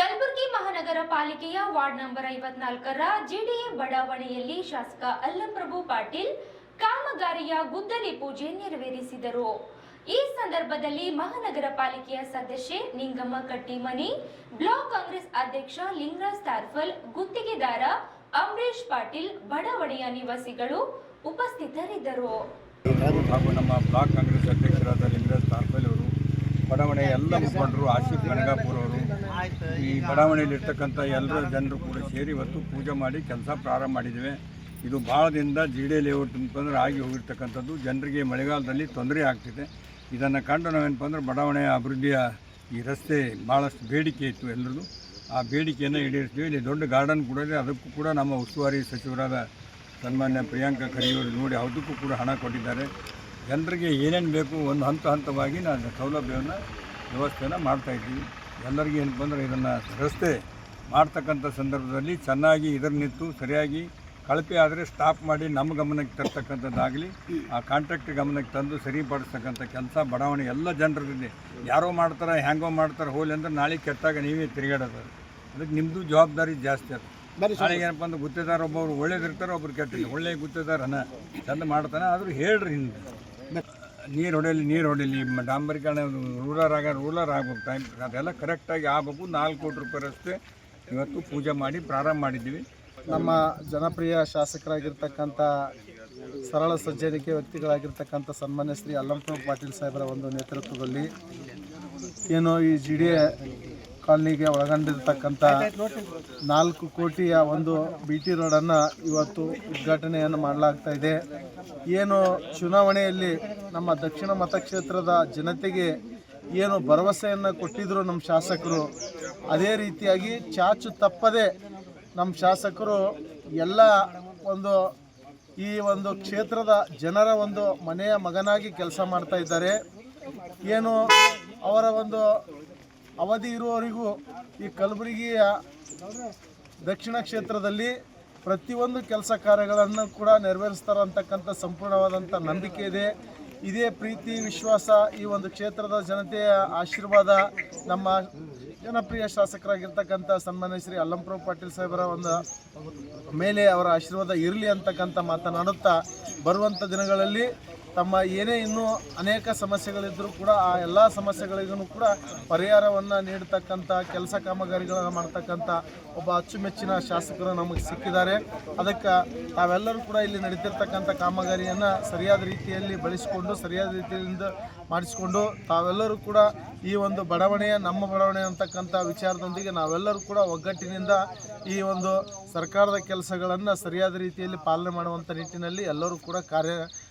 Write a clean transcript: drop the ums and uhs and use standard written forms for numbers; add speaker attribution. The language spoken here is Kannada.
Speaker 1: ಕಲಬುರಗಿ ಮಹಾನಗರ ಪಾಲಿಕೆಯ ವಾರ್ಡ್ ನಂಬರ್ 54ರ ಜೆಡಿಎ ಬಡಾವಣೆಯಲ್ಲಿ ಶಾಸಕ ಅಲ್ಲಂಪ್ರಭು ಪಾಟೀಲ್ ಕಾಮಗಾರಿಯ ಗುದ್ದಲಿ ಪೂಜೆ ನೆರವೇರಿಸಿದರು. ಈ ಸಂದರ್ಭದಲ್ಲಿ ಮಹಾನಗರ ಪಾಲಿಕೆಯ ಸದಸ್ಯೆ ನಿಂಗಮ್ಮ ಕಟ್ಟಿಮನಿ, ಬ್ಲಾಕ್ ಕಾಂಗ್ರೆಸ್ ಅಧ್ಯಕ್ಷ ಲಿಂಗರಾಜ್ ತಾರ್ಫಲ್, ಗುತ್ತಿಗೆದಾರ ಅಮರೇಶ್ ಪಾಟೀಲ್, ಬಡಾವಣೆಯ ನಿವಾಸಿಗಳು ಉಪಸ್ಥಿತರಿದ್ದರು.
Speaker 2: ಹಾಗೂ ನಮ್ಮ ಬ್ಲಾಕ್ ಕಾಂಗ್ರೆಸ್ ಅಧ್ಯಕ್ಷರಾದ ಲಿಂಗರಾಜ್ ತಾರ್ಫಲ್ ಅವರು, ಬಡಾವಣೆಯ ಎಲ್ಲ ಮುಖಂಡರು, ಆಶೀಫ್ ಗಣಗಾಪುರ ಅವರು, ಈ ಬಡಾವಣೆಯಲ್ಲಿರ್ತಕ್ಕಂಥ ಎಲ್ಲರ ಜನರು ಕೂಡ ಸೇರಿ ಇವತ್ತು ಪೂಜೆ ಮಾಡಿ ಕೆಲಸ ಪ್ರಾರಂಭ ಮಾಡಿದ್ದೇವೆ. ಇದು ಭಾಳ ದಿನದಿಂದ ಜಿ.ಡಿ. ಲೇಔಟ್ ಅಂತಂದ್ರೆ ಆಗಿ ಹೋಗಿರ್ತಕ್ಕಂಥದ್ದು. ಜನರಿಗೆ ಮಳೆಗಾಲದಲ್ಲಿ ತೊಂದರೆ ಆಗ್ತಿದೆ. ಇದನ್ನು ಕಂಡು ನಾವೇನಪ್ಪ ಅಂದ್ರೆ ಬಡಾವಣೆಯ ಅಭಿವೃದ್ಧಿಯ ಈ ರಸ್ತೆ ಭಾಳಷ್ಟು ಬೇಡಿಕೆ ಇತ್ತು ಎಲ್ಲರದು. ಆ ಬೇಡಿಕೆಯನ್ನು ಈಡೇರಿಸ್ತೀವಿ. ಇಲ್ಲಿ ದೊಡ್ಡ ಗಾರ್ಡನ್ ಕೂಡ ಇದೆ. ಅದಕ್ಕೂ ಕೂಡ ನಮ್ಮ ಉಸ್ತುವಾರಿ ಸಚಿವರಾದ ಸನ್ಮಾನ್ಯ ಪ್ರಿಯಾಂಕಾ ಖರ್ಗೆಯವರು ನೋಡಿ ಅದಕ್ಕೂ ಕೂಡ ಹಣ ಕೊಟ್ಟಿದ್ದಾರೆ. ಜನರಿಗೆ ಏನೇನು ಬೇಕು ಒಂದು ಹಂತವಾಗಿ ನಾನು ಸೌಲಭ್ಯವನ್ನು ವ್ಯವಸ್ಥೆಯನ್ನು ಮಾಡ್ತಾಯಿದ್ದೀವಿ. ಎಲ್ಲರಿಗೂ ಏನಪ್ಪ ಅಂದ್ರೆ ಇದನ್ನು ರಸ್ತೆ ಮಾಡ್ತಕ್ಕಂಥ ಸಂದರ್ಭದಲ್ಲಿ ಚೆನ್ನಾಗಿ ನಿಂತು ಸರಿಯಾಗಿ ಕಳಪೆ ಆದರೆ ಸ್ಟಾಪ್ ಮಾಡಿ ನಮ್ಮ ಗಮನಕ್ಕೆ ತರ್ತಕ್ಕಂಥದ್ದಾಗಲಿ, ಆ ಕಾಂಟ್ರಾಕ್ಟ್ ಗಮನಕ್ಕೆ ತಂದು ಸರಿಪಡಿಸ್ತಕ್ಕಂಥ ಕೆಲಸ ಬಡಾವಣೆ ಎಲ್ಲ ಜನರದಿದೆ. ಯಾರೋ ಮಾಡ್ತಾರೆ, ಹ್ಯಾಂಗೋ ಮಾಡ್ತಾರೆ, ಹೋಲಿ ಅಂದ್ರೆ ನಾಳೆ ಕೆಟ್ಟಾಗ ನೀವೇ ತಿರುಗಾಡೋದು. ಅದಕ್ಕೆ ನಿಮ್ಮದು ಜವಾಬ್ದಾರಿ ಜಾಸ್ತಿ ಅದು. ನಾಳೆ ಏನಪ್ಪ ಅಂದ್ರೆ ಗುತ್ತೇದಾರ ಒಬ್ಬರು ಒಳ್ಳೇದಿರ್ತಾರೆ, ಒಬ್ರು ಕೆಟ್ಟಿಲ್ಲ. ಒಳ್ಳೆ ಗುತ್ತೇದಾರನ ಚಂದ ಮಾಡ್ತಾನೆ, ಆದರೂ ಹೇಳ್ರಿ ಹಿಂದೆ ನೀರು ಹೊಡೆಯಲಿ ಡಾಂಬರೀಕರಣ ರೂಲರ್ ಆಗ್ಬೇಕು. ಟೈಮ್ ಅದೆಲ್ಲ ಕರೆಕ್ಟಾಗಿ ಆಗಬೇಕು. 4 ಕೋಟಿ ರೂಪಾಯಿ ರಸ್ತೆ ಇವತ್ತು ಪೂಜೆ ಮಾಡಿ ಪ್ರಾರಂಭ ಮಾಡಿದ್ದೀವಿ.
Speaker 3: ನಮ್ಮ ಜನಪ್ರಿಯ ಶಾಸಕರಾಗಿರ್ತಕ್ಕಂಥ ಸರಳ ಸಜ್ಜನಿಕೆ ವ್ಯಕ್ತಿಗಳಾಗಿರ್ತಕ್ಕಂಥ ಸನ್ಮಾನ್ಯ ಶ್ರೀ ಅಲ್ಲಂಪ್ರಭು ಪಾಟೀಲ್ ಸಾಹೇಬರ ಒಂದು ನೇತೃತ್ವದಲ್ಲಿ ಏನು ಈ ಜಿ.ಡಿ.ಎ ಕಾಲನಿಗೆ ಒಳಗೊಂಡಿರ್ತಕ್ಕಂಥ 4 ಕೋಟಿಯ ಒಂದು BT ರೋಡನ್ನು ಇವತ್ತು ಉದ್ಘಾಟನೆಯನ್ನು ಮಾಡಲಾಗ್ತಾ ಇದೆ. ಏನು ಚುನಾವಣೆಯಲ್ಲಿ ನಮ್ಮ ದಕ್ಷಿಣ ಮತಕ್ಷೇತ್ರದ ಜನತೆಗೆ ಏನು ಭರವಸೆಯನ್ನು ಕೊಟ್ಟಿದ್ದರು ನಮ್ಮ ಶಾಸಕರು, ಅದೇ ರೀತಿಯಾಗಿ ಚಾಚು ತಪ್ಪದೆ ನಮ್ಮ ಶಾಸಕರು ಎಲ್ಲ ಈ ಒಂದು ಕ್ಷೇತ್ರದ ಜನರ ಒಂದು ಮನೆಯ ಮಗನಾಗಿ ಕೆಲಸ ಮಾಡ್ತಾ ಇದ್ದಾರೆ. ಏನು ಅವರ ಒಂದು ಅವಧಿ ಇರುವವರೆಗೂ ಈ ಕಲಬುರಗಿಯ ದಕ್ಷಿಣ ಕ್ಷೇತ್ರದಲ್ಲಿ ಪ್ರತಿಯೊಂದು ಕೆಲಸ ಕಾರ್ಯಗಳನ್ನು ಕೂಡ ನೆರವೇರಿಸ್ತಾರೆ ಅಂತಕ್ಕಂಥ ಸಂಪೂರ್ಣವಾದಂಥ ನಂಬಿಕೆ ಇದೆ. ಇದೇ ಪ್ರೀತಿ ವಿಶ್ವಾಸ ಈ ಒಂದು ಕ್ಷೇತ್ರದ ಜನತೆಯ ಆಶೀರ್ವಾದ ನಮ್ಮ ಜನಪ್ರಿಯ ಶಾಸಕರಾಗಿರ್ತಕ್ಕಂಥ ಸನ್ಮಾನ್ಯ ಶ್ರೀ ಅಲ್ಲಂಪ್ರಭು ಪಾಟೀಲ್ ಸಾಹೇಬರ ಒಂದು ಮೇಲೆ ಅವರ ಆಶೀರ್ವಾದ ಇರಲಿ ಅಂತಕ್ಕಂಥ ಮಾತನಾಡುತ್ತಾ, ಬರುವಂಥ ದಿನಗಳಲ್ಲಿ ತಮ್ಮ ಏನೇ ಇನ್ನೂ ಅನೇಕ ಸಮಸ್ಯೆಗಳಿದ್ದರೂ ಕೂಡ ಆ ಎಲ್ಲ ಸಮಸ್ಯೆಗಳಿಗೂ ಕೂಡ ಪರಿಹಾರವನ್ನು ನೀಡತಕ್ಕಂಥ ಕೆಲಸ ಕಾಮಗಾರಿಗಳನ್ನು ಮಾಡ್ತಕ್ಕಂಥ ಒಬ್ಬ ಅಚ್ಚುಮೆಚ್ಚಿನ ಶಾಸಕರು ನಮಗೆ ಸಿಕ್ಕಿದ್ದಾರೆ. ಅದಕ್ಕೆ ತಾವೆಲ್ಲರೂ ಕೂಡ ಇಲ್ಲಿ ನಡೀತಿರ್ತಕ್ಕಂಥ ಕಾಮಗಾರಿಯನ್ನು ಸರಿಯಾದ ರೀತಿಯಲ್ಲಿ ಬಳಸಿಕೊಂಡು ಸರಿಯಾದ ರೀತಿಯಿಂದ ಮಾಡಿಸಿಕೊಂಡು ತಾವೆಲ್ಲರೂ ಕೂಡ ಈ ಒಂದು ಬಡಾವಣೆಯ ನಮ್ಮ ಬಡಾವಣೆ ಅಂತಕ್ಕಂಥ ವಿಚಾರದೊಂದಿಗೆ ನಾವೆಲ್ಲರೂ ಕೂಡ ಒಗ್ಗಟ್ಟಿನಿಂದ ಈ ಒಂದು ಸರ್ಕಾರದ ಕೆಲಸಗಳನ್ನು ಸರಿಯಾದ ರೀತಿಯಲ್ಲಿ ಪಾಲನೆ ಮಾಡುವಂಥ ನಿಟ್ಟಿನಲ್ಲಿ ಎಲ್ಲರೂ ಕೂಡ